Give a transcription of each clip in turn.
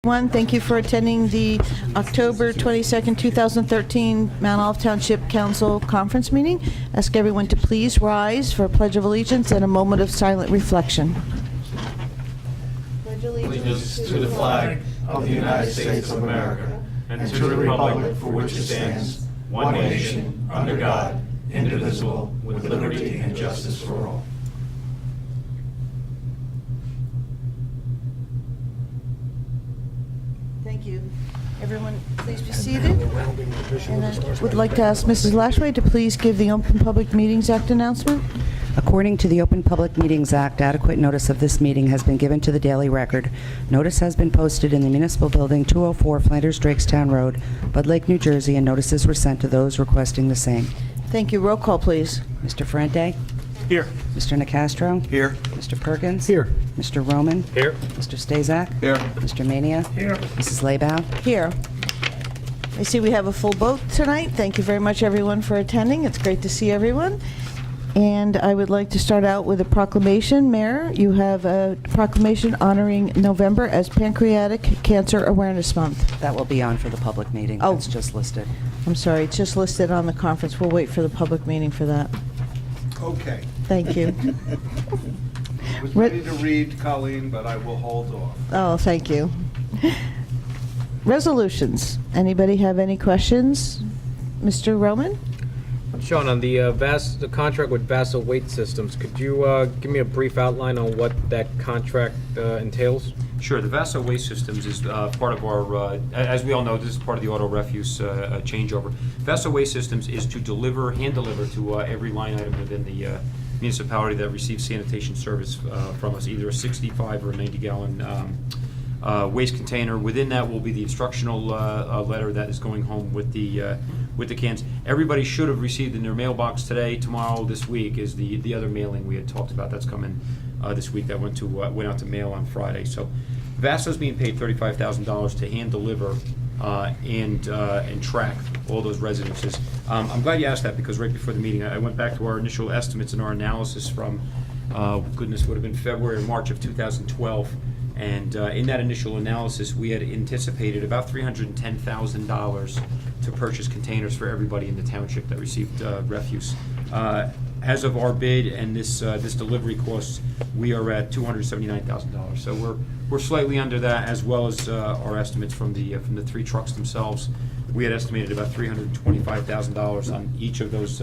Thank you for attending the October 22nd, 2013 Mount Olive Township Council Conference meeting. Ask everyone to please rise for a Pledge of Allegiance and a moment of silent reflection. Pledge Allegiance to the flag of the United States of America and to the republic for which it stands, one nation, under God, indivisible, with liberty and justice for all. Thank you. Everyone, please be seated. And I would like to ask Mrs. Lashway to please give the Open Public Meetings Act announcement. According to the Open Public Meetings Act, adequate notice of this meeting has been given to the Daily Record. Notice has been posted in the Municipal Building, 204 Flanders Drakestown Road, Bud Lake, New Jersey, and notices were sent to those requesting the same. Thank you. Roll call, please. Mr. Ferrante? Here. Mr. Nacastro? Here. Mr. Perkins? Here. Mr. Roman? Here. Mr. Stazak? Here. Mr. Mania? Here. Mrs. Laybow? Here. I see we have a full boat tonight. Thank you very much, everyone, for attending. It's great to see everyone. And I would like to start out with a proclamation. Mayor, you have a proclamation honoring November as Pancreatic Cancer Awareness Month. That will be on for the public meeting. Oh. It's just listed. I'm sorry, it's just listed on the conference. We'll wait for the public meeting for that. Okay. Thank you. I was ready to read, Colleen, but I will hold off. Oh, thank you. Resolutions. Anybody have any questions? Mr. Roman? Sean, on the contract with Vassal Weight Systems, could you give me a brief outline on what that contract entails? Sure. The Vaso Waste Systems is part of our, as we all know, this is part of the auto refuse changeover. Vaso Waste Systems is to hand deliver to every line item within the municipality that receives sanitation service from us, either a 65 or a 90-gallon waste container. Within that will be the instructional letter that is going home with the cans. Everybody should have received in their mailbox today, tomorrow, this week is the other mailing we had talked about. That's coming this week. That went out to mail on Friday. So Vaso's being paid $35,000 to hand deliver and track all those residences. I'm glad you asked that because right before the meeting I went back to our initial estimates and our analysis from goodness, would have been February or March of 2012. And in that initial analysis, we had anticipated about $310,000 to purchase containers for everybody in the township that received refuse. As of our bid and this delivery costs, we are at $279,000. So we're slightly under that, as well as our estimates from the three trucks themselves. We had estimated about $325,000 on each of those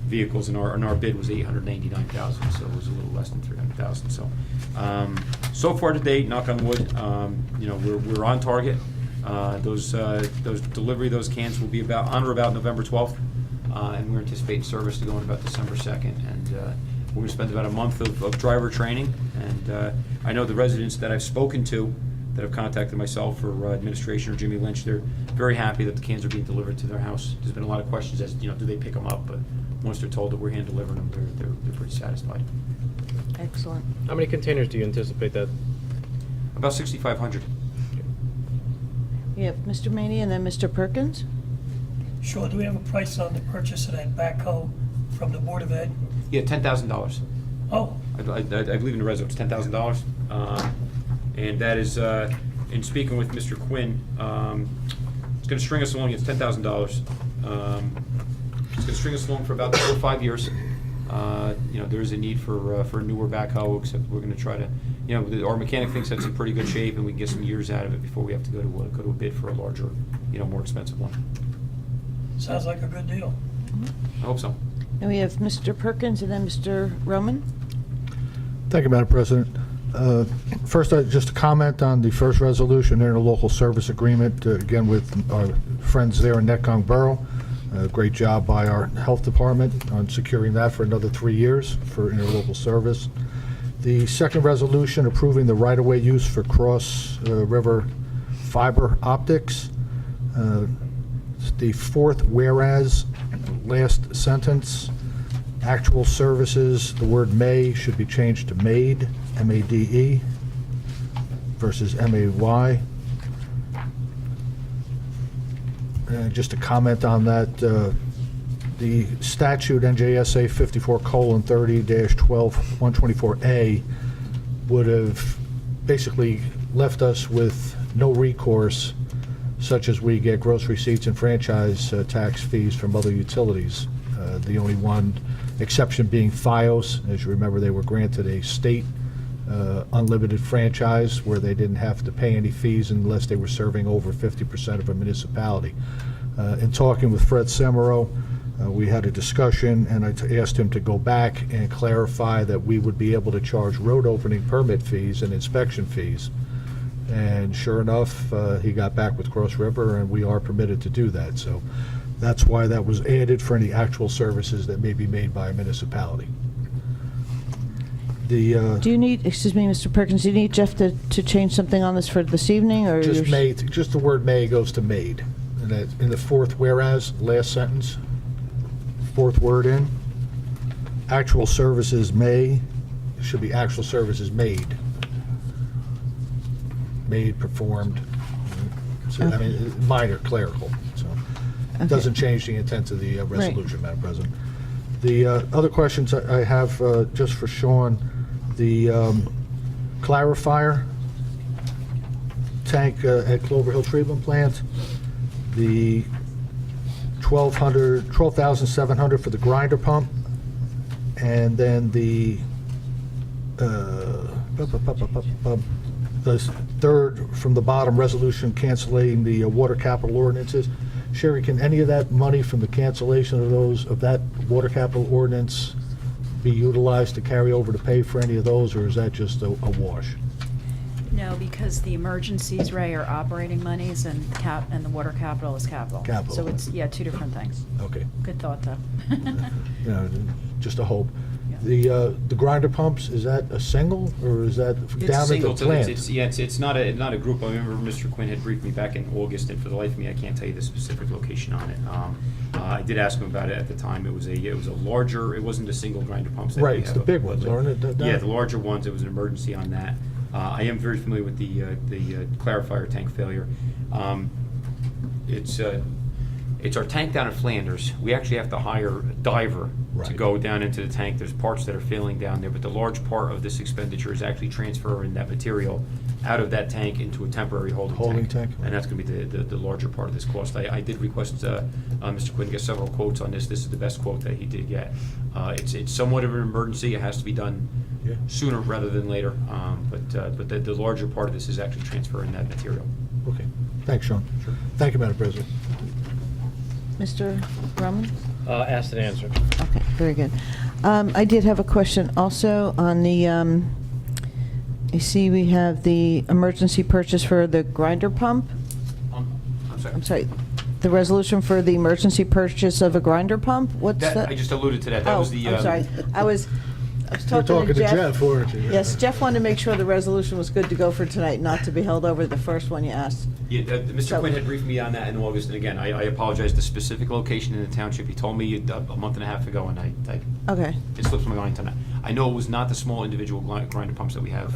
vehicles, and our bid was $889,000, so it was a little less than $300,000. So far to date, knock on wood, we're on target. Those those cans will be on or about November 12th, and we're anticipating service to go in about December 2nd. And we're going to spend about a month of driver training. And I know the residents that I've spoken to that have contacted myself or administration or Jimmy Lynch, they're very happy that the cans are being delivered to their house. There's been a lot of questions as do they pick them up, but once they're told that we're hand delivering them, they're pretty satisfied. Excellent. How many containers do you anticipate that? About 6,500. We have Mr. Maney and then Mr. Perkins. Sure, do we have a price on the purchase of that backhoe from the Board of Ed? Yeah, $10,000. Oh, I believe in the resume, it's $10,000. And that is, in speaking with Mr. Quinn, it's going to string us along. It's $10,000. It's going to string us along for about 4 or 5 years. There is a need for a newer backhoe, except we're going to try to, our mechanic thinks that's in pretty good shape, and we can get some years out of it before we have to go to a bid for a larger, more expensive one. sounds like a good deal. I hope so. And we have Mr. Perkins and then Mr. Roman. Thank you, Madam President. First, just a comment on the first resolution, interlocal service agreement, again with our friends there in Netcong Borough. Great job by our health department on securing that for another 3 years for interlocal service. The second resolution approving the right-of-way use for Cross River fiber optics. The fourth whereas, last sentence, actual services, the word may should be changed to made, M-A-D-E, versus M-A-Y. Just a comment on that, the statute NJSA 54:30-12-124A would have basically left us with no recourse, such as we get gross receipts and franchise tax fees from other utilities. The only one exception being FiOS. As you remember, they were granted a state unlimited franchise where they didn't have to pay any fees unless they were serving over 50% of a municipality. In talking with Fred Semero, we had a discussion, and I asked him to go back and clarify that we would be able to charge road opening permit fees and inspection fees. And sure enough, he got back with Cross River, and we are permitted to do that. So that's why that was added for any actual services that may be made by a municipality. The Do you need, excuse me, Mr. Perkins, do you need Jeff to change something on this for this evening, or? just you're- made, just the word may goes to made. And that in the fourth whereas, last sentence, fourth word in, actual services may, it should be actual services made. Made, performed. So, I mean, minor clerical, so. It doesn't change the intent of the resolution, Madam President. The other questions I have just for Sean, the clarifier tank at Clover Hill Treatment Plant, the $12,700 for the grinder pump, and then the third from the bottom resolution canceling the water capital ordinances. Sherry, can any of that money from the cancellation of those, of that water capital ordinance be utilized to carry over to pay for any of those, or is that just a wash? No, because the emergencies, Ray, are operating monies and the water capital is capital. Capital. So it's, yeah, two different things. Okay, Good thought, though. you know, just a hope. Yeah. The grinder pumps, is that a single, or is that It's down at the single, so plant? it's not a group. I remember Mr. Quinn had briefed me back in August, and for the life of me, I can't tell you the specific location on it. I did ask him about it at the time. It was a larger, it wasn't a single grinder pump. Right, it's the big ones, aren't it? Yeah, the larger ones, it was an emergency on that. I am very familiar with the clarifier tank failure. It's our tank down in Flanders. We actually have to hire a diver to Right. go down into the tank. There's parts that are failing down there, but the large part of this expenditure is actually transferring that material out of that tank into a temporary holding tank. Holding tank, right. And that's gonna be the larger part of this cost. I did request Mr. Quinn get several quotes on this. This is the best quote that he did get. It's somewhat of an emergency. It has to be done Yeah. sooner rather than later. But the larger part of this is actually transferring that material. Okay, thanks, Sean. Thank you, Madam President. Mr. Drummond? Asked and answered. Okay, very good. I did have a question also on the, you see we have the emergency purchase for the grinder pump. I'm sorry. I'm sorry, the resolution for the emergency purchase of a grinder pump? What's that? I just alluded to that. That Oh, was the. I'm sorry. I was You're talking to Jeff. Jeff, weren't you? Yes, Jeff wanted to make sure the resolution was good to go for tonight, not to be held over the first one you asked. Yeah, Mr. So- Quinn had briefed me on that in August, and again, I apologize, the specific location in the township, he told me a month and a half ago, and Okay, it slips my mind tonight. I know it was not the small individual grinder pumps that we have,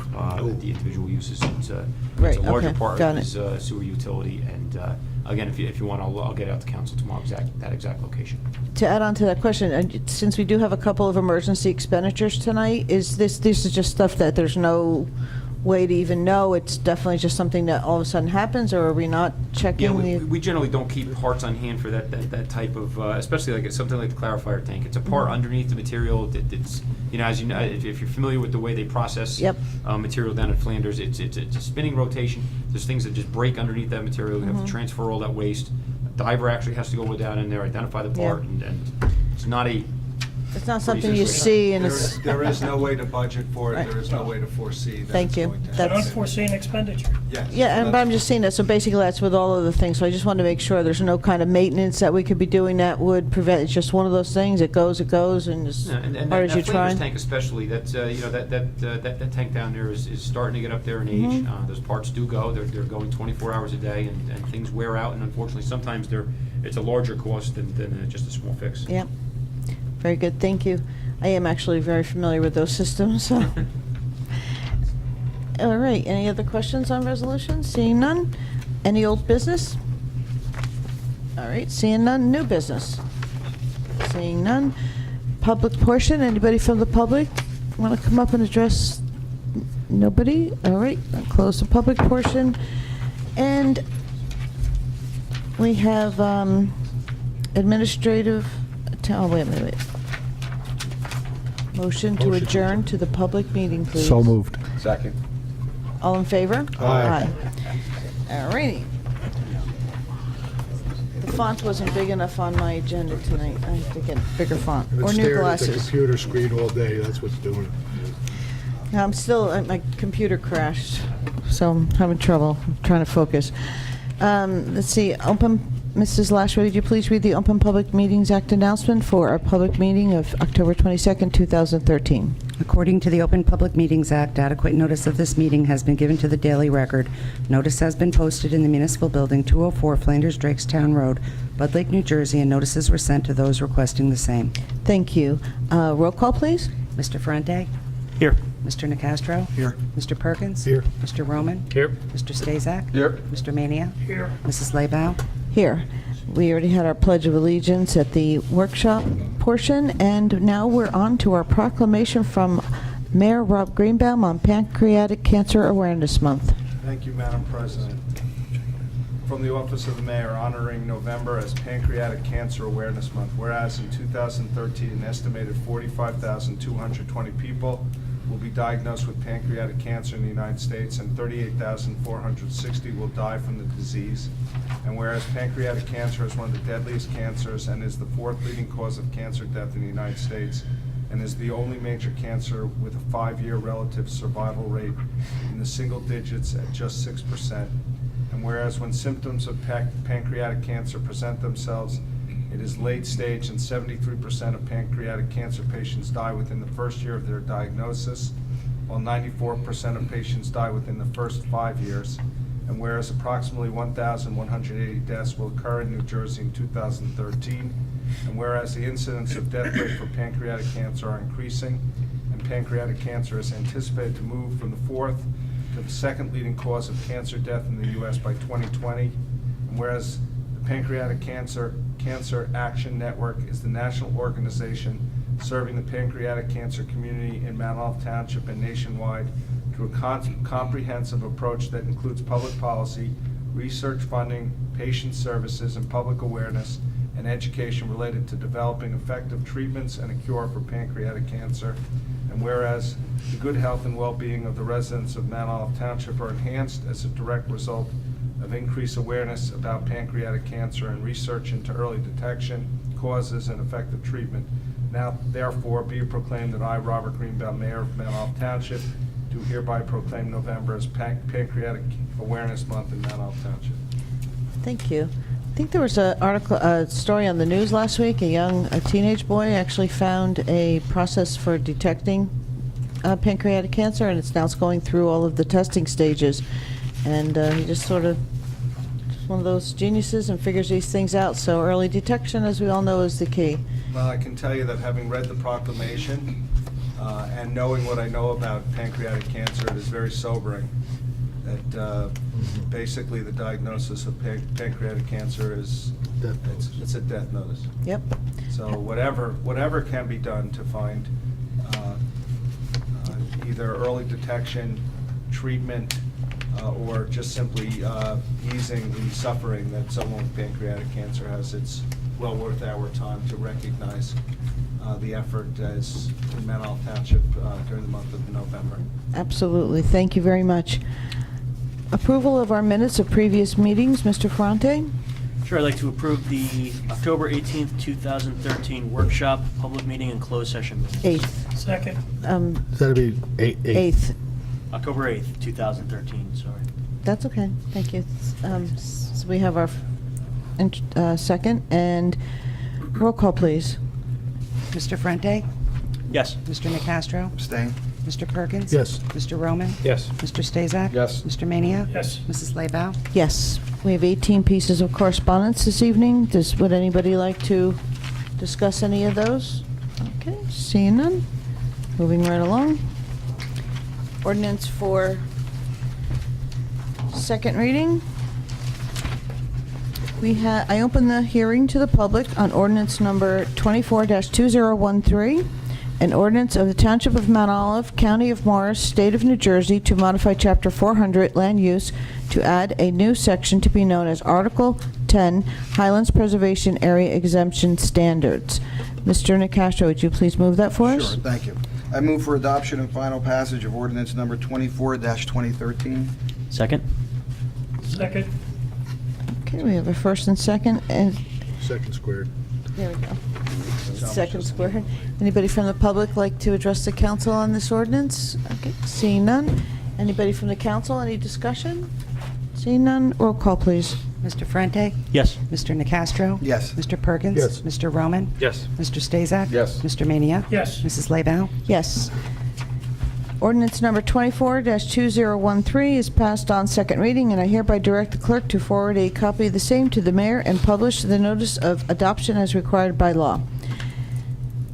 the individual uses. It's Right, a larger okay, part got of it. his sewer utility, and again, if you want, I'll get out to council tomorrow, that exact location. to add on to that question, since we do have a couple of emergency expenditures tonight, is this is just stuff that there's no way to even know? It's definitely just something that all of a sudden happens, or are we not Yeah, checking the? we generally don't keep parts on hand for that type of, especially like something like the clarifier tank. It's a part underneath the material that's, as you know, if you're familiar with the way they process Yep. material down in Flanders, it's a spinning rotation. There's things that just break underneath that material. You have to transfer all that waste. A diver actually has to go down in there, identify the part, and it's not a, It's not pretty something you situation. see and There it's. is, there is no way to budget for it, Right. there is no way to foresee that Thank it's you. going to It's an That's- unforeseen expenditure. Yes. Yeah, and but I'm that's- just seeing that, so basically that's with all of the things, so I just wanted to make sure there's no kind of maintenance that we could be doing that would prevent, it's just one of those things, it goes, and as Yeah, and hard as you that Flanders try. tank especially, that tank down there is starting to get up there in age. Mm-hmm. Those parts do go, they're going 24 hours a day, and things wear out, and unfortunately, sometimes it's a larger cost than just a small fix. Yeah, very good, thank you. I am actually very familiar with those systems, so. All right, any other questions on resolutions? Seeing none? Any old business? All right, seeing none, new business? Seeing none. Public portion, anybody from the public want to come up and address Nobody? All right, I'll close the public portion. And we have administrative, oh, wait. Motion to Motion. adjourn to the public meeting, please. So moved. Second. All in favor? Aye. All righty. The font wasn't big enough on my agenda tonight. I have to get bigger font, I've been or new staring at the glasses. computer screen all day, that's what's doing it. I'm still, my computer crashed, so I'm having trouble trying to focus. Let's see, Mrs. Lashway, would you please read the Open Public Meetings Act announcement for our public meeting of October 22nd, 2013? According to the Open Public Meetings Act, adequate notice of this meeting has been given to the Daily Record. Notice has been posted in the Municipal Building, 204 Flanders Drakestown Road, Bud Lake, New Jersey, and notices were sent to those requesting the same. Thank you. Roll call, please. Mr. Ferrante? Here. Mr. Nacastro? Here. Mr. Perkins? Here. Mr. Roman? Here. Mr. Stazak? Here. Mr. Mania? Here. Mrs. Laybow? Here. We already had our Pledge of Allegiance at the workshop portion, and now we're on to our proclamation from Mayor Rob Greenbaum on Pancreatic Cancer Awareness Month. Thank you, Madam President. From the Office of the Mayor, honoring November as Pancreatic Cancer Awareness Month, whereas in 2013, an estimated 45,220 people will be diagnosed with pancreatic cancer in the United States, and 38,460 will die from the disease. And whereas pancreatic cancer is one of the deadliest cancers and is the fourth leading cause of cancer death in the United States, and is the only major cancer with a 5-year relative survival rate in the single digits at just 6%. And whereas when symptoms of pancreatic cancer present themselves, it is late stage, and 73% of pancreatic cancer patients die within the first year of their diagnosis, while 94% of patients die within the first 5 years. And whereas approximately 1,180 deaths will occur in New Jersey in 2013, and whereas the incidence of death rate for pancreatic cancer are increasing, and pancreatic cancer is anticipated to move from the fourth to the second leading cause of cancer death in the U.S. by 2020, and whereas the Pancreatic Cancer Action Network is the national organization serving the pancreatic cancer community in Mount Olive Township and nationwide through a comprehensive approach that includes public policy, research funding, patient services, and public awareness and education related to developing effective treatments and a cure for pancreatic cancer. And whereas the good health and well-being of the residents of Mount Olive Township are enhanced as a direct result of increased awareness about pancreatic cancer and research into early detection, causes, and effective treatment. Now, therefore, be it proclaimed that I, Robert Greenbaum, Mayor of Mount Olive Township, do hereby proclaim November as Pancreatic Awareness Month in Mount Olive Township. Thank you. I think there was a story on the news last week. A teenage boy actually found a process for detecting pancreatic cancer, and it's now going through all of the testing stages. And he just sort of one of those geniuses and figures these things out. So early detection, as we all know, is the key. Well, I can tell you that having read the proclamation and knowing what I know about pancreatic cancer, it is very sobering that basically the diagnosis of pancreatic cancer is Death notice. it's a death notice. Yep. So whatever can be done to find either early detection, treatment, or just simply easing the suffering that someone with pancreatic cancer has, it's well worth our time to recognize the effort as in Mount Olive Township during the month of November. Absolutely. Thank you very much. Approval of our minutes of previous meetings, Mr. Ferrante? Sure, I'd like to approve the October 18th, 2013 workshop, public meeting, and closed session minutes. 8th. Second. That'd be 8th. October 8th, 2013, sorry. That's okay. Thank you. So we have our second, and roll call, please. Mr. Ferrante? Yes. Mr. Nacastro? Abstain. Mr. Perkins? Yes. Mr. Roman? Yes. Mr. Stazak? Yes. Mr. Mania? Yes. Mrs. Laybow? Yes. We have 18 pieces of correspondence this evening. Would anybody like to discuss any of those? Okay, seeing none. Moving right along. Ordinance for second reading. I open the hearing to the public on ordinance number 24-2013, an ordinance of the Township of Mount Olive, County of Morris, State of New Jersey, to modify Chapter 400 Land Use to add a new section to be known as Article 10 Highlands Preservation Area Exemption Standards. Mr. Nacastro, would you please move that for us? Sure, thank you. I move for adoption and final passage of ordinance number 24-2013. Second? Second. Okay, we have a first and second, and Second squared. there we go. Second square. Anybody from the public like to address the council on this ordinance? Okay, seeing none. Anybody from the council, any discussion? Seeing none, roll call, please. Mr. Frente? Yes. Mr. Nacastro? Yes. Mr. Perkins? Yes. Mr. Roman? Yes. Mr. Stazak? Yes. Mr. Mania? Yes. Mrs. Laybow? Yes. Ordinance number 24-2013 is passed on second reading, and I hereby direct the clerk to forward a copy of the same to the mayor and publish the notice of adoption as required by law.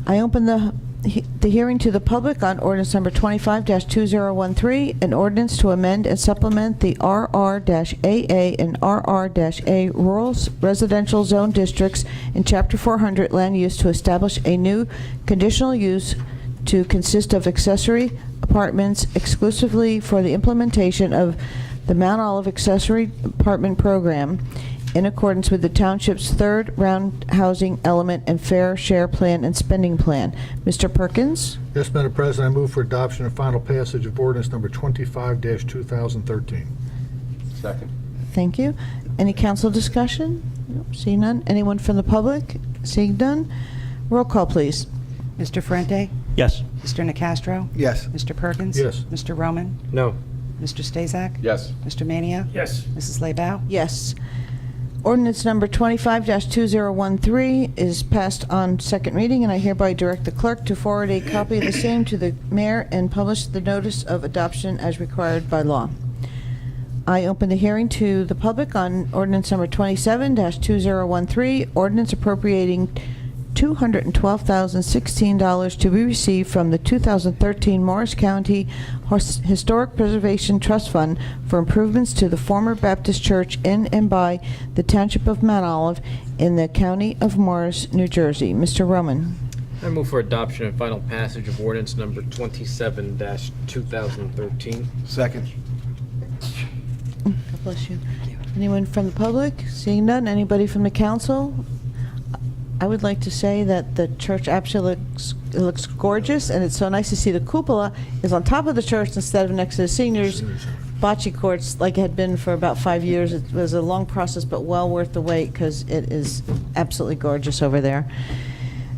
I open the hearing to the public on ordinance number 25-2013, an ordinance to amend and supplement the RR-AA and RR-A rural residential zone districts in Chapter 400 Land Use to establish a new conditional use to consist of accessory apartments exclusively for the implementation of the Mount Olive Accessory Apartment Program in accordance with the township's third round housing element and fair share plan and spending plan. Mr. Perkins? Yes, Madam President, I move for adoption and final passage of ordinance number 25-2013. Second. Thank you. Any council discussion? Nope, seeing none. Anyone from the public? Seeing none. Roll call, please. Mr. Frente? Yes. Mr. Nacastro? Yes. Mr. Perkins? Yes. Mr. Roman? No. Mr. Stazak? Yes. Mr. Mania? Yes. Mrs. Laybow? Yes. Ordinance number 25-2013 is passed on second reading, and I hereby direct the clerk to forward a copy of the same to the mayor and publish the notice of adoption as required by law. I open the hearing to the public on ordinance number 27-2013, ordinance appropriating $212,016 to be received from the 2013 Morris County Historic Preservation Trust Fund for improvements to the former Baptist Church in and by the Township of Mount Olive in the County of Morris, New Jersey. Mr. Roman. I move for adoption and final passage of ordinance number 27-2013. Second. God bless you. Anyone from the public? Seeing none. Anybody from the council? I would like to say that the church absolutely looks gorgeous, and it's so nice to see the cupola is on top of the church instead of next to the seniors' bocce courts like it had been for about 5 years. It was a long process, but well worth the wait because it is absolutely gorgeous over there.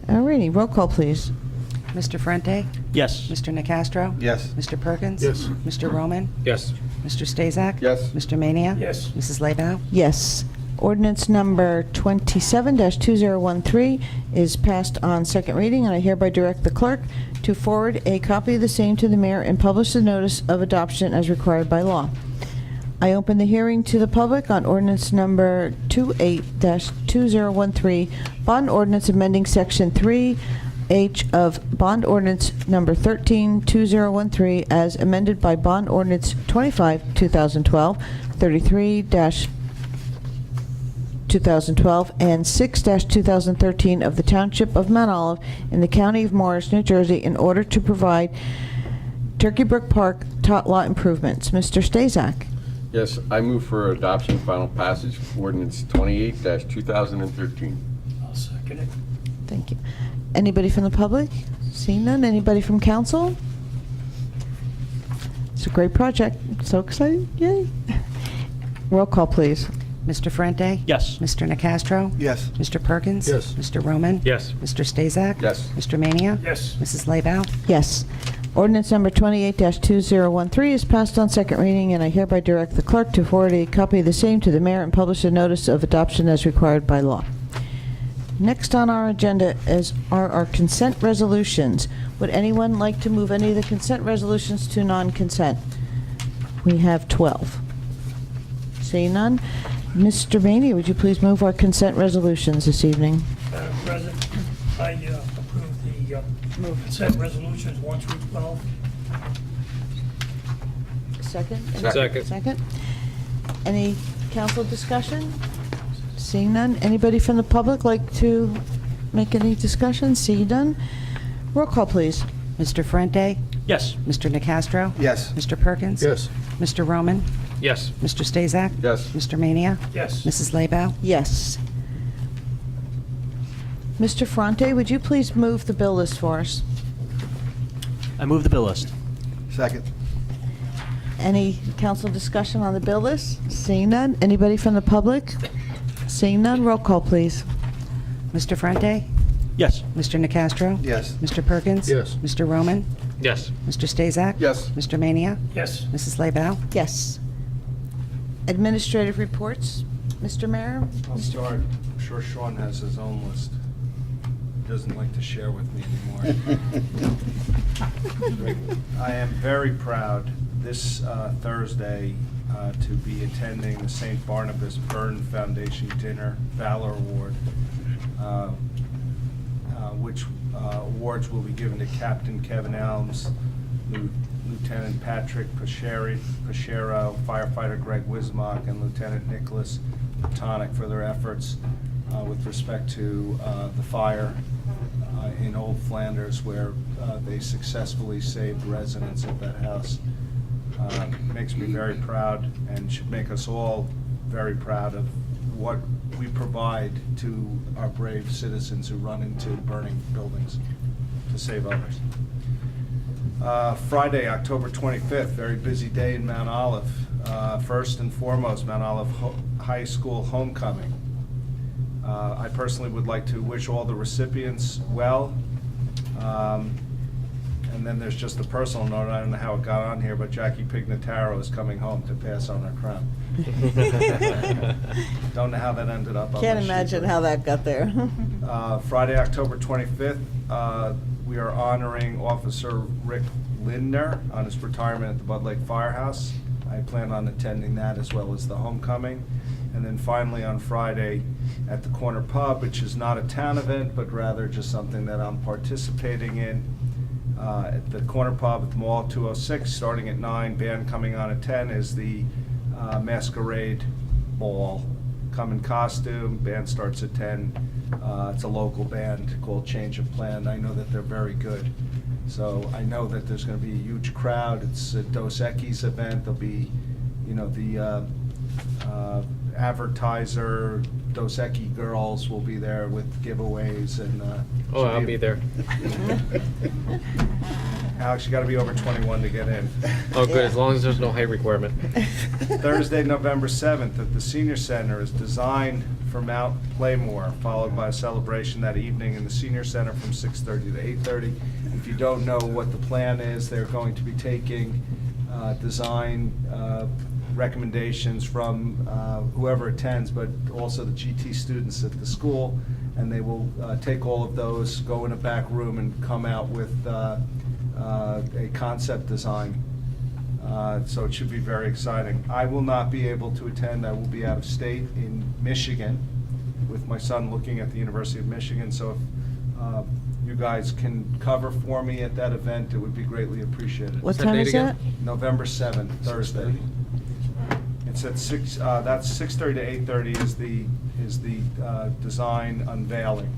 Alrighty, roll call, please. Mr. Frente? Yes. Mr. Nacastro? Yes. Mr. Perkins? Yes. Mr. Roman? Yes. Mr. Stazak? Yes. Mr. Mania? Yes. Mrs. Laybow? Yes. Ordinance number 27-2013 is passed on second reading, and I hereby direct the clerk to forward a copy of the same to the mayor and publish the notice of adoption as required by law. I open the hearing to the public on ordinance number 28-2013, bond ordinance amending section 3H of bond ordinance number 13-2013 as amended by bond ordinance 25-2012, 33-2012 and 6-2013 of the Township of Mount Olive in the County of Morris, New Jersey, in order to provide Turkey Brook Park tot lot improvements. Mr. Stazak. Yes, I move for adoption, final passage, ordinance 28-2013. I'll second it. Thank you. Anybody from the public? Seeing none. Anybody from council? It's a great project. So exciting. Yay. Roll call, please. Mr. Frente? Yes. Mr. Nacastro? Yes. Mr. Perkins? Yes. Mr. Roman? Yes. Mr. Stazak? Yes. Mr. Mania? Yes. Mrs. Laybow? Yes. Ordinance number 28-2013 is passed on second reading, and I hereby direct the clerk to forward a copy of the same to the mayor and publish a notice of adoption as required by law. Next on our agenda are our consent resolutions. Would anyone like to move any of the consent resolutions to non-consent? We have 12. Seeing none. Mr. Maney, would you please move our consent resolutions this evening? Madam President, I approve the consent resolutions 1 through 12. Second? Second. Second. Any council discussion? Seeing none. Anybody from the public like to make any discussion? Seeing none. Roll call, please. Mr. Ferrante? Yes. Mr. Nacastro? Yes. Mr. Perkins? Yes. Mr. Roman? Yes. Mr. Stazak? Yes. Mr. Mania? Yes. Mrs. Laybow? Yes. Mr. Fronte, would you please move the bill list for us? I move the bill list. Second. Any council discussion on the bill list? Seeing none. Anybody from the public? Seeing none. Roll call, please. Mr. Ferrante? Yes. Mr. Nacastro? Yes. Mr. Perkins? Yes. Mr. Roman? Yes. Mr. Stazak? Yes. Mr. Mania? Yes. Mrs. Laybow? Yes. Administrative reports, Mr. Mayor? I'll start. I'm sure Sean has his own list. He doesn't like to share with me anymore. I am very proud this Thursday to be attending the St. Barnabas Burn Foundation Dinner Valor Award, which awards will be given to Captain Kevin Elms, Lieutenant Patrick Pachero, firefighter Greg Wismock, and Lieutenant Nicholas Tonic for their efforts with respect to the fire in Old Flanders, where they successfully saved residents of that house. Makes me very proud and should make us all very proud of what we provide to our brave citizens who run into burning buildings to save others. Friday, October 25th, very busy day in Mount Olive. First and foremost, Mount Olive High School homecoming. I personally would like to wish all the recipients well. And then there's just a personal note, I don't know how it got on here, but Jackie Pignataro is coming home to pass on her crown. Don't know how that ended up on my Can't sheet, imagine but- how that got there. Friday, October 25th, we are honoring Officer Rick Lindner on his retirement at the Bud Lake Firehouse. I plan on attending that as well as the homecoming. And then finally on Friday at the Corner Pub, which is not a town event, but rather just something that I'm participating in. At the Corner Pub at the Mall 206, starting at 9, band coming on at 10, is the Masquerade Ball. Come in costume, band starts at 10. It's a local band called Change of Plan. I know that they're very good. So I know that there's going to be a huge crowd. It's a Dos Equis event. There'll be, you know, the advertiser, Dos Equis girls will be there with giveaways and. Oh, I'll be there. Alex, you got to be over 21 to get in. Oh, good, as long as there's no height requirement. Thursday, November 7th, at the Senior Center is Designed for Mount Playmore, followed by a celebration that evening in the Senior Center from 6:30 to 8:30. If you don't know what the plan is, they're going to be taking design recommendations from whoever attends, but also the GT students at the school, and they will take all of those, go in a back room, and come out with a concept design. So it should be very exciting. I will not be able to attend. I will be out of state in Michigan with my son looking at the University of Michigan. So if you guys can cover for me at that event, it would be greatly appreciated. What that time date is again? that? November 7th, Thursday. It's at 6, that's 6:30 to 8:30 is the design unveiling.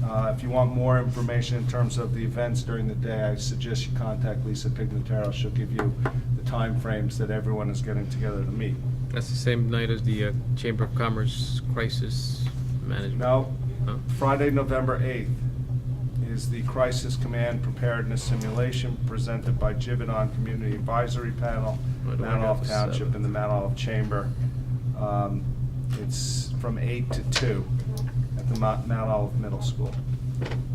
If you want more information in terms of the events during the day, I suggest you contact Lisa Pignataro. She'll give you the time frames that everyone is getting together to meet. That's the same night as the Chamber of Commerce Crisis Management. No, Huh? Friday, November 8th is the Crisis Command Preparedness Simulation presented by Givaudan Community Advisory Panel, Why do I Mount have Olive the Township, 7th? and the Mount Olive Chamber. It's from 8 to 2 at the Mount Olive Middle School.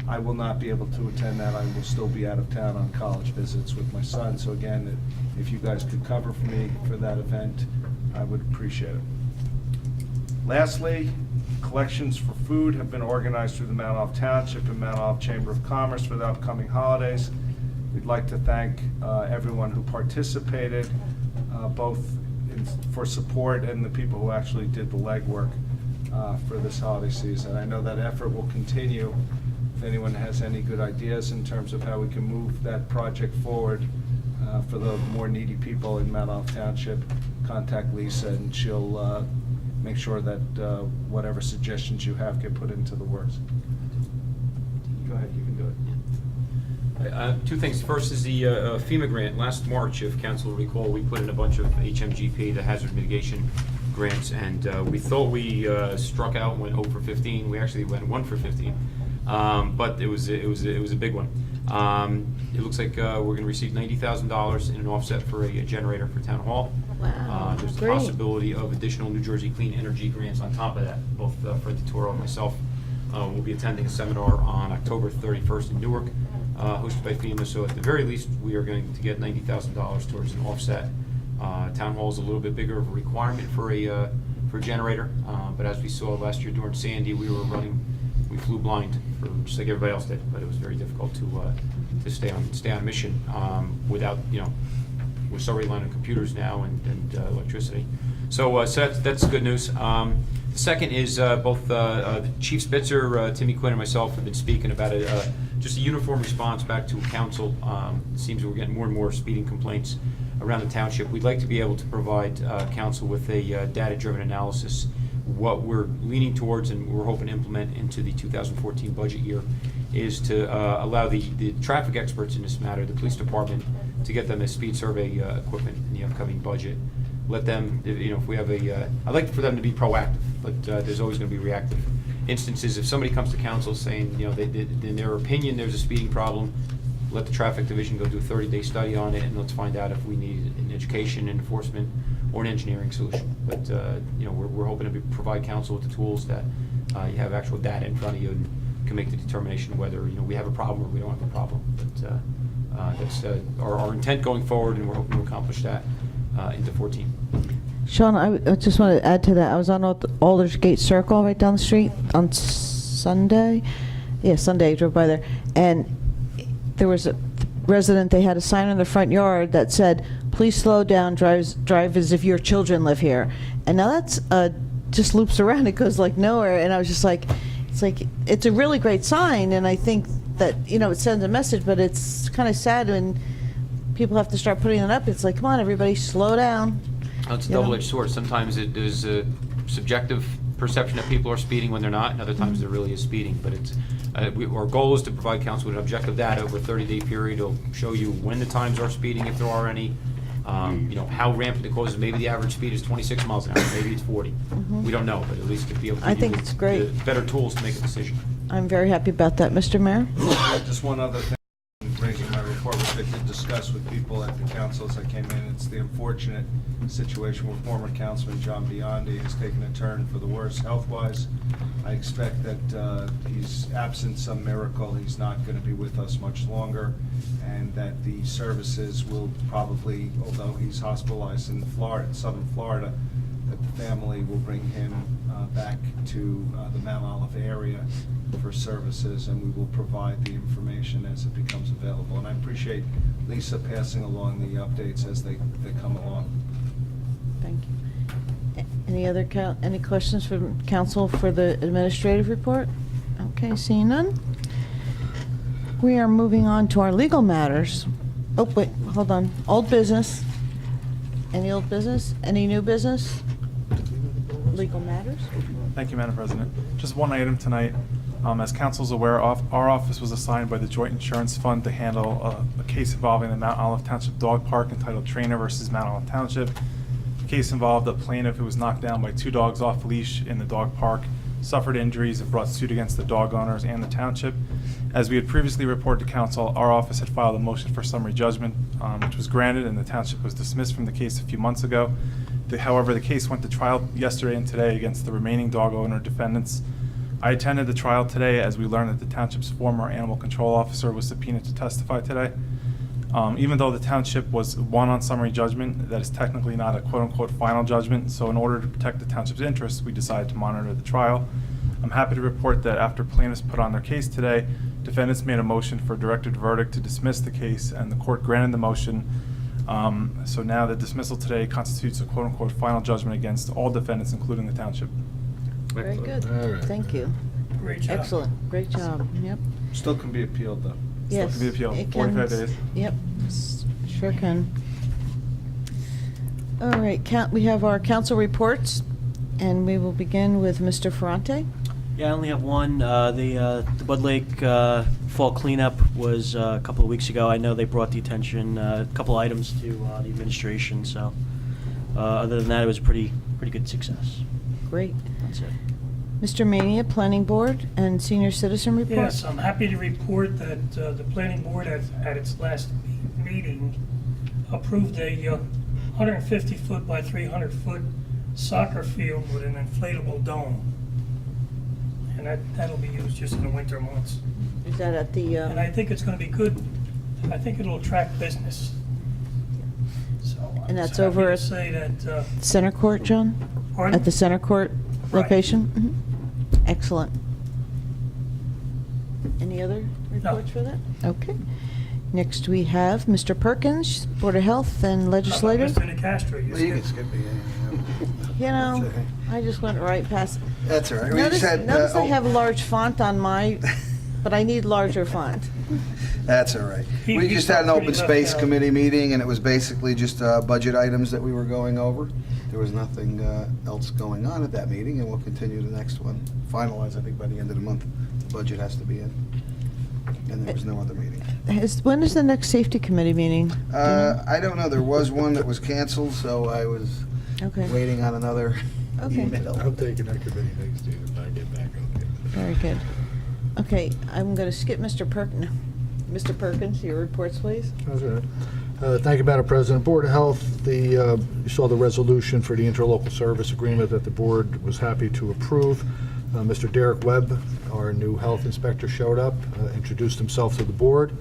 I will not be able to attend that. I will still be out of town on college visits with my son. So again, if you guys could cover for me for that event, I would appreciate it. Lastly, collections for food have been organized through the Mount Olive Township and Mount Olive Chamber of Commerce for the upcoming holidays. We'd like to thank everyone who participated, both for support and the people who actually did the legwork for this holiday season. I know that effort will continue. If anyone has any good ideas in terms of how we can move that project forward for the more needy people in Mount Olive Township, contact Lisa and she'll make sure that whatever suggestions you have get put into the works. Go ahead, you can do it. Two things. First is the FEMA grant. Last March, if council will recall, we put in a bunch of HMGP, the hazard mitigation grants, and we thought we struck out, went 0 for 15. We actually went 1 for 15, but it was a big one. It looks like we're going to receive $90,000 in an offset for a generator for Town Hall. Wow, There's the great. possibility of additional New Jersey Clean Energy grants on top of that. Both Fred DeToro and myself will be attending a seminar on October 31st in Newark, hosted by FEMA. So at the very least, we are going to get $90,000 towards an offset. Town Hall is a little bit bigger of a requirement for a generator, but as we saw last year during Sandy, we flew blind, just like everybody else did. But it was very difficult to stay on mission without, we're so reliant on computers now and electricity. So that's good news. The second is both Chief Spitzer, Timmy Quinn, and myself have been speaking about just a uniform response back to council. It seems we're getting more and more speeding complaints around the township. We'd like to be able to provide council with a data-driven analysis. What we're leaning towards and we're hoping to implement into the 2014 budget year is to allow the traffic experts in this matter, the police department, to get them a speed survey equipment in the upcoming budget. Let them, if we have I'd like for them to be proactive, but there's always going to be reactive instances. If somebody comes to council saying, in their opinion, there's a speeding problem, let the traffic division go do a 30-day study on it, and let's find out if we need an education, enforcement, or an engineering solution. But we're hoping to provide council with the tools that you have actual data in front of you and can make the determination whether we have a problem or we don't have a problem. But that's our intent going forward, and we're hoping to accomplish that into 14. Sean, I just want to add to that. I was on Aldersgate Circle right down the street on Sunday. Yeah, Sunday, I drove by there. And there was a resident, they had a sign in the front yard that said, "Please slow down, drive as if your children live here." And now that's just loops around. It goes like nowhere. And I was just like, it's a really great sign. And I think that, it sends a message, but it's kind of sad when people have to start putting it up. It's like, come on, everybody, slow down. It's a double-edged sword. Sometimes there's a subjective perception that people are speeding when they're not, and other times there really is speeding. But it's our goal is to provide council with objective data over a 30-day period. It'll show you when the times are speeding, if there are any, how rampant it causes. Maybe the average speed is 26 miles an hour. Maybe it's 40. We don't know, but at least to be able to I give think you it's great. the better tools to make a decision. I'm very happy about that, Mr. Mayor. Just one other thing, raising my report, which I did discuss with people at the council as I came in. It's the unfortunate situation where former Councilman John Biondi has taken a turn for the worse health-wise. I expect that he's absent some miracle. He's not going to be with us much longer, and that the services will probably, although he's hospitalized in Florida, southern Florida, that the family will bring him back to the Mount Olive area for services, and we will provide the information as it becomes available. And I appreciate Lisa passing along the updates as they come along. Thank you. Any questions from council for the administrative report? Okay, seeing none. We are moving on to our legal matters. Oh, wait, hold on. Old business. Any old business? Any new business? Legal matters? Thank you, Madam President. Just one item tonight. As council is aware, our office was assigned by the Joint Insurance Fund to handle a case involving the Mount Olive Township Dog Park entitled Trainer versus Mount Olive Township. The case involved a plaintiff who was knocked down by 2 dogs off leash in the dog park, suffered injuries, and brought suit against the dog owners and the township. As we had previously reported to council, our office had filed a motion for summary judgment, which was granted, and the township was dismissed from the case a few months ago. However, the case went to trial yesterday and today against the remaining dog owner defendants. I attended the trial today as we learned that the township's former animal control officer was subpoenaed to testify today. Even though the township was won on summary judgment, that is technically not a quote-unquote final judgment, so in order to protect the township's interests, we decided to monitor the trial. I'm happy to report that after plaintiffs put on their case today, defendants made a motion for a directed verdict to dismiss the case, and the court granted the motion. So now the dismissal today constitutes a quote-unquote final judgment against all defendants, including the township. Very good. All right. Thank you. Great job. Excellent. Great job. Yep. Still can be appealed, though. Still Yes. can be appealed. it 45 can. days. Yep. Sure can. All right. We have our council reports, and we will begin with Mr. Ferrante. Yeah, I only have one. The Bud Lake fall cleanup was a couple of weeks ago. I know they brought the attention, a couple items to the administration, so other than that, it was a pretty good success. Great. That's it. Mr. Mania, Planning Board and Senior Citizen Report? Yes, I'm happy to report that the planning board at its last meeting approved a 150-foot by 300-foot soccer field with an inflatable dome. And that'll be used just in the winter months. Is that at the, And I think it's gonna be good. I think it'll attract business. So And I'm that's just happy over to at- say that, Center Court, John? pardon? At the Center Court Right. location? Mhm. Excellent. Any other reports for that? Okay. Next, we have Mr. Perkins, Board of Health and How about Legislative. Mr. Nicastro? Well, you can skip me. You know, That's okay. I just went right past. That's all right. We Notice just had, notice I oh, have large font on my, but I need larger font. That's all right. He- We he just had an felt open pretty space left out. committee meeting, and it was basically just budget items that we were going over. There was nothing else going on at that meeting, and we'll continue the next one. Finalize, I think, by the end of the month. The budget has to be in. And there was no other meeting. When is the next Safety Committee meeting? Do you know? I don't know. There was one that was canceled, so I was Okay. waiting on another Okay. email. I'm taking that committee next year if I get back, okay. Very good. Okay, I'm going to skip Mr. Perkins. Mr. Perkins, your reports, please. That's all right. Thank you, Madam President. Board of Health, you saw the resolution for the interlocal service agreement that the board was happy to approve. Mr. Derek Webb, our new health inspector, showed up, introduced himself to the board,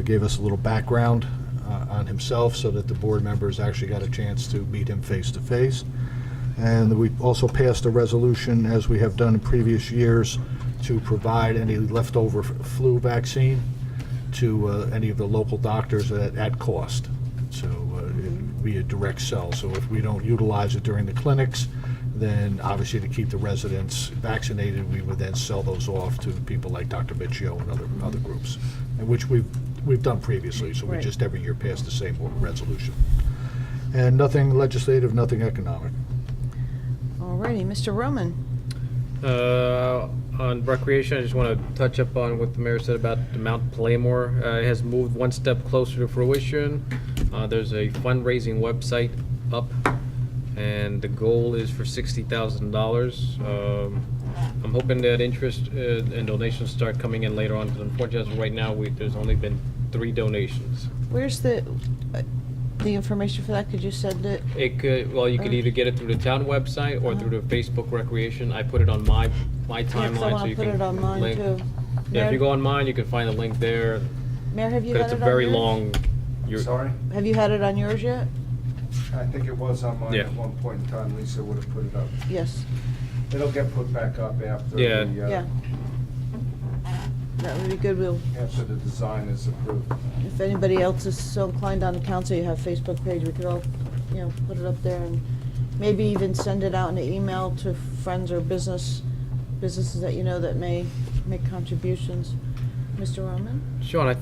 gave us a little background on himself so that the board members actually got a chance to meet him face to face. And we also passed a resolution, as we have done in previous years, to provide any leftover flu vaccine to any of the local doctors at cost. So it'd be a direct sell. So if we don't utilize it during the clinics, then obviously to keep the residents vaccinated, we would then sell those off to people like Dr. Michio and other groups, and which we've done previously. So we Right. just every year pass the same resolution. And nothing legislative, nothing economic. All righty, Mr. Roman. On recreation, I just want to touch up on what the mayor said about the Mount Playmore. It has moved one step closer to fruition. There's a fundraising website up, and the goal is for $60,000. I'm hoping that interest and donations start coming in later on, because unfortunately, as of right now, there's only been 3 donations. Where's the information for that? Could you send it? It could, well, you could either get it through the town website or through the Facebook Recreation. I put it on my Yeah, 'cause I timeline, so want you to can put it on mine link. too. Yeah, if you go on mine, you can find the link there. Mayor, have you But had it's it a on very yours? long. Sorry? Have you had it on yours yet? I think it was on mine Yeah. at one point in time. Lisa would have put it up. Yes. It'll get put back up after Yeah. the, Yeah. That would be good. after the design is approved. If anybody else is so inclined on the council, you have a Facebook page, we could all, put it up there and maybe even send it out in an email to friends or businesses that you know that may make contributions. Mr. Roman? Sean,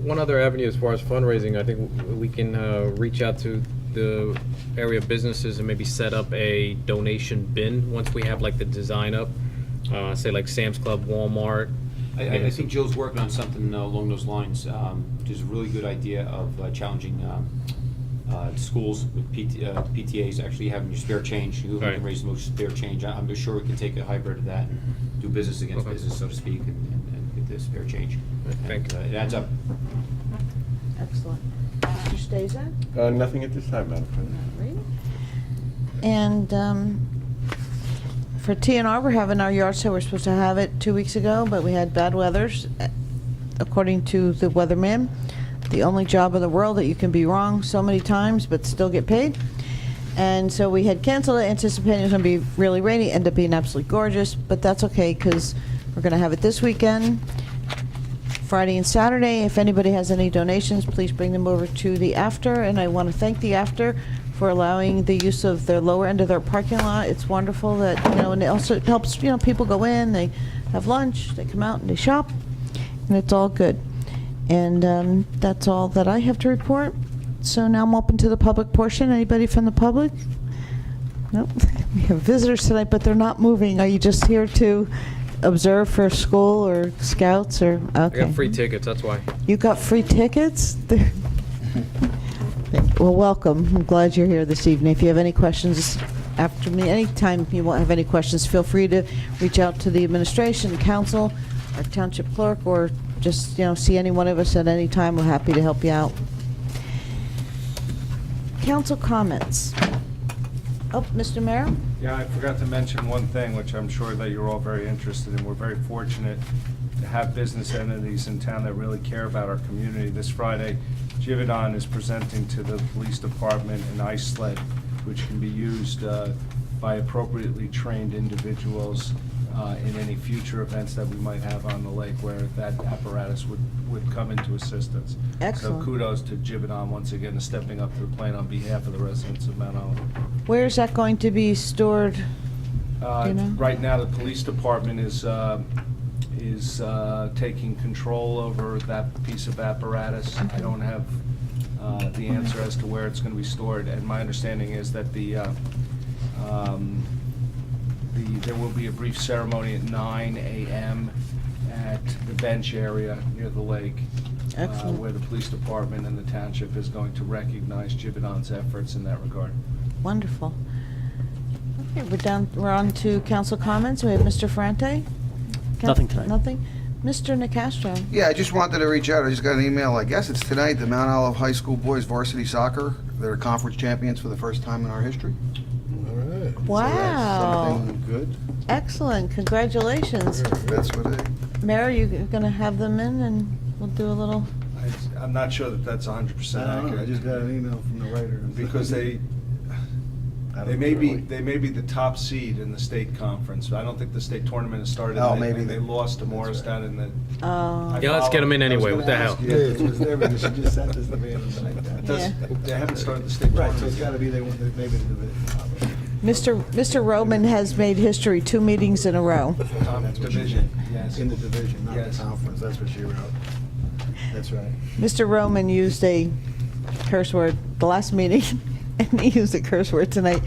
one other avenue as far as fundraising, I think we can reach out to the area businesses and maybe set up a donation bin once we have like the design up. Say like Sam's Club, Walmart. I think Jill's working on something along those lines, which is a really good idea of challenging schools with PTAs actually having your spare change, who Right. can raise the most spare change. I'm sure we can take a hybrid of that and do business against Okay. business, so to speak, and get the spare change. Thank And, it adds up. Excellent. Mr. Stazak? Nothing at this time, Madam President. And for TNR, we're having our yard sale. We're supposed to have it 2 weeks ago, but we had bad weathers. According to the weatherman, the only job in the world that you can be wrong so many times but still get paid. And so we had canceled it, anticipating it was going to be really rainy, ended up being absolutely gorgeous, but that's okay because we're going to have it this weekend, Friday and Saturday. If anybody has any donations, please bring them over to the After, and I want to thank the After for allowing the use of their lower end of their parking lot. It's wonderful that, and it also helps, people go in, they have lunch, they come out and they shop, and it's all good. And that's all that I have to report. So now I'm open to the public portion. Anybody from the public? Nope. We have visitors tonight, but they're not moving. Are you just here to observe for school or scouts or, I okay. got free tickets, that's why. You got free tickets? Well, welcome. I'm glad you're here this evening. If you have any questions after me, anytime you won't have any questions, feel free to reach out to the administration, council, our township clerk, or just, see any one of us at any time. We're happy to help you out. Council comments. Oh, Mr. Mayor? Yeah, I forgot to mention one thing, which I'm sure that you're all very interested in. We're very fortunate to have business entities in town that really care about our community. This Friday, Givaudan is presenting to the police department an ice sled, which can be used by appropriately trained individuals in any future events that we might have on the lake where that apparatus would come into assistance. Excellent. So kudos to Givaudan once again for stepping up to the plate on behalf of the residents of Mount Olive. Where is that going to be stored? Do you know? Right now, the police department is taking control over that piece of apparatus. I don't have the answer as to where it's going to be stored, and my understanding is that there will be a brief ceremony at 9 a.m. at the bench area near the lake, Excellent. where the police department and the township is going to recognize Givaudan's efforts in that regard. Wonderful. Okay, we're on to council comments. We have Mr. Ferrante? Nothing tonight. Nothing? Mr. Nacastro? Yeah, I just wanted to reach out. I just got an email. I guess it's tonight, the Mount Olive High School boys varsity soccer. They're conference champions for the first time in our history. All right. So that's Wow. something good. Excellent. Congratulations. That's what Mayor, you going to have them in and we'll do a little... I'm not sure that that's 100% accurate. got an email from the writer. Because they may be the top seed in the state conference. I don't think the state tournament has started. Oh, and maybe they lost to that's Morristown in the. Yeah, let's get them in anyway, what the hell? Yeah, it was there because she just sent us the man like that. Yeah. They haven't started the state Right, tournament. so it's got to be, maybe Mr. Roman has made history 2 meetings in a row. Division, yes. in the division, not Yes. the conference. That's what she wrote. That's right. Mr. Roman used a curse word the last meeting, and he used a curse word tonight.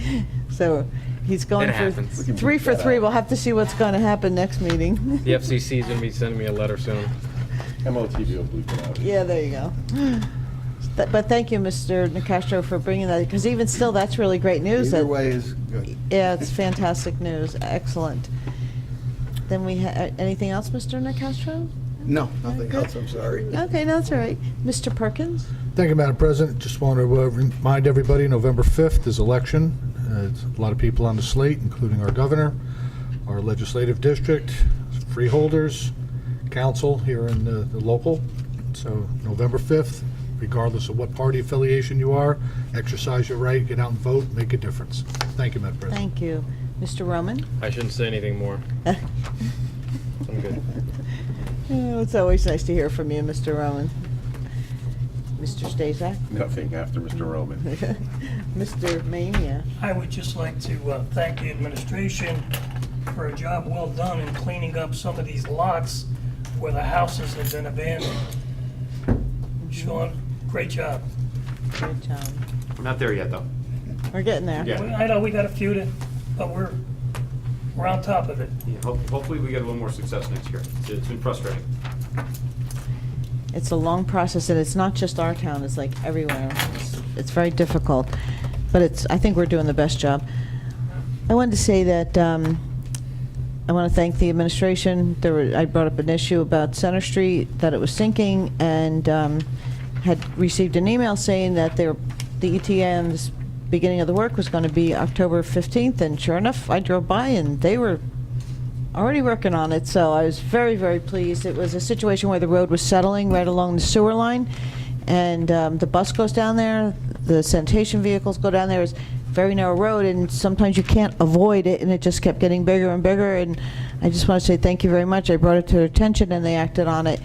So he's going It for happens. We can 3 beat for that 3. out. We'll have to see what's going to happen next meeting. The FCC is going to be sending me a letter soon. MOTV will bleep it out. Yeah, there you go. But thank you, Mr. Nicastro, for bringing that, because even still, that's really great news. Either that- way is good. Yeah, it's fantastic news. Excellent. Then we have, anything else, Mr. Nicastro? No, nothing Good. else. I'm sorry. Okay, no, that's all right. Mr. Perkins? Thank you, Madam President. Just want to remind everybody, November 5th is election. It's a lot of people on the slate, including our governor, our legislative district, freeholders, council here in the local. So November 5th, regardless of what party affiliation you are, exercise your right, get out and vote, make a difference. Thank you, Madam President. Thank you. Mr. Roman? I shouldn't say anything more. I'm good. Oh, it's always nice to hear from you, Mr. Roman. Mr. Stazak? Nothing after Mr. Roman. Mr. Mania? I would just like to thank the administration for a job well done in cleaning up some of these lots where the houses have been abandoned. Sean, great job. Good job. We're not there yet, though. We're getting there. Yeah. I know we got a few but we're on top of it. Yeah, hopefully we get a little more success next year. It's been frustrating. It's a long process, and it's not just our town, it's like everywhere. It's very difficult, but I think we're doing the best job. I wanted to say that I want to thank the administration. I brought up an issue about Center Street, that it was sinking, and had received an email saying that the ETM's beginning of the work was going to be October 15th, and sure enough, I drove by and they were already working on it, so I was very, very pleased. It was a situation where the road was settling right along the sewer line, and the bus goes down there, the sanitation vehicles go down there. It's a very narrow road, and sometimes you can't avoid it, and it just kept getting bigger and bigger, and I just want to say thank you very much. I brought it to their attention, and they acted on it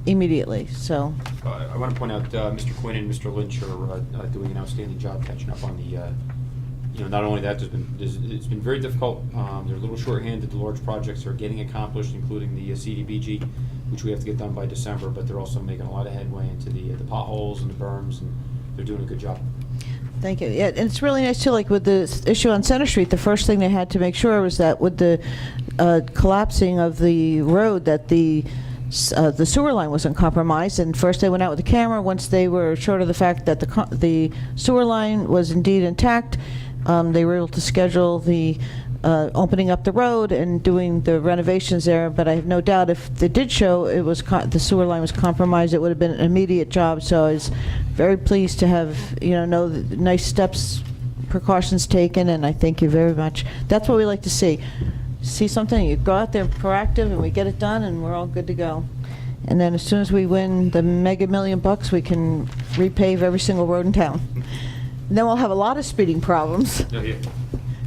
immediately, so. I want to point out, Mr. Quinn and Mr. Lynch are doing an outstanding job catching up on the, not only that, it's been very difficult. They're a little short-handed. The large projects are getting accomplished, including the CDBG, which we have to get done by December, but they're also making a lot of headway into the potholes and the berms, and they're doing a good job. Thank you. Yeah, and it's really nice too, like with the issue on Center Street, the first thing they had to make sure was that with the collapsing of the road that the sewer line wasn't compromised, and first they went out with the camera. Once they were assured of the fact that the sewer line was indeed intact, they were able to schedule the opening up the road and doing the renovations there. But I have no doubt if they did show it was the sewer line was compromised, it would have been an immediate job. So I was very pleased to have, know the nice steps, precautions taken, and I thank you very much. That's what we like to see. See something, you go out there proactive, and we get it done, and we're all good to go. And then as soon as we win the mega million bucks, we can repave every single road in town. And then we'll have a lot of speeding problems.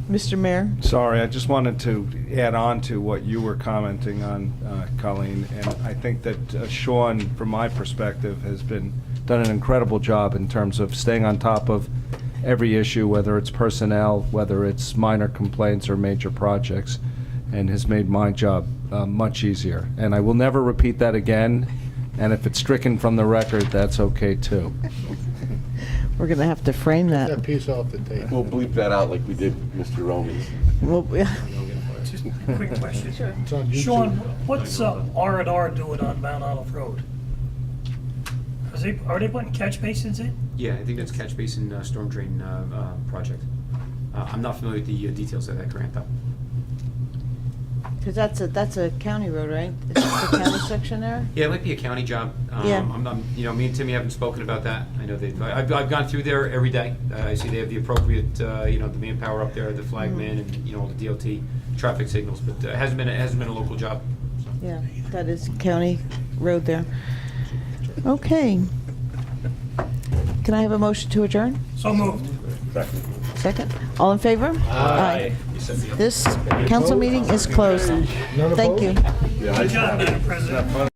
Mr. Mayor? Sorry, I just wanted to add on to what you were commenting on, Colleen, and I think that Sean, from my perspective, has done an incredible job in terms of staying on top of every issue, whether it's personnel, whether it's minor complaints or major projects, and has made my job much easier. And I will never repeat that again, and if it's stricken from the record, that's okay too. We're going to have to frame That that. piece off the tape. We'll bleep that out like we did Mr. Romans. Well, Just a quick question. It's on YouTube. Sean, what's R&R doing on Mount Olive Road? Are they putting catch basins in? Yeah, I think that's catch basin storm drain project. I'm not familiar with the details of that grant, though. Because that's a county road, right? Is that the county section there? Yeah, it might be a county job. Yeah. Me and Timmy haven't spoken about that. I know I've gone through there every day. I see they have the appropriate, the manpower up there, the flagmen, and all the DOT traffic signals. But it hasn't been a local job. So. Yeah, that is county road there. Okay. Can I have a motion to adjourn? So moved. Second? All in favor? Aye. This council meeting is closed. None Thank you. opposed? Good job, Madam President.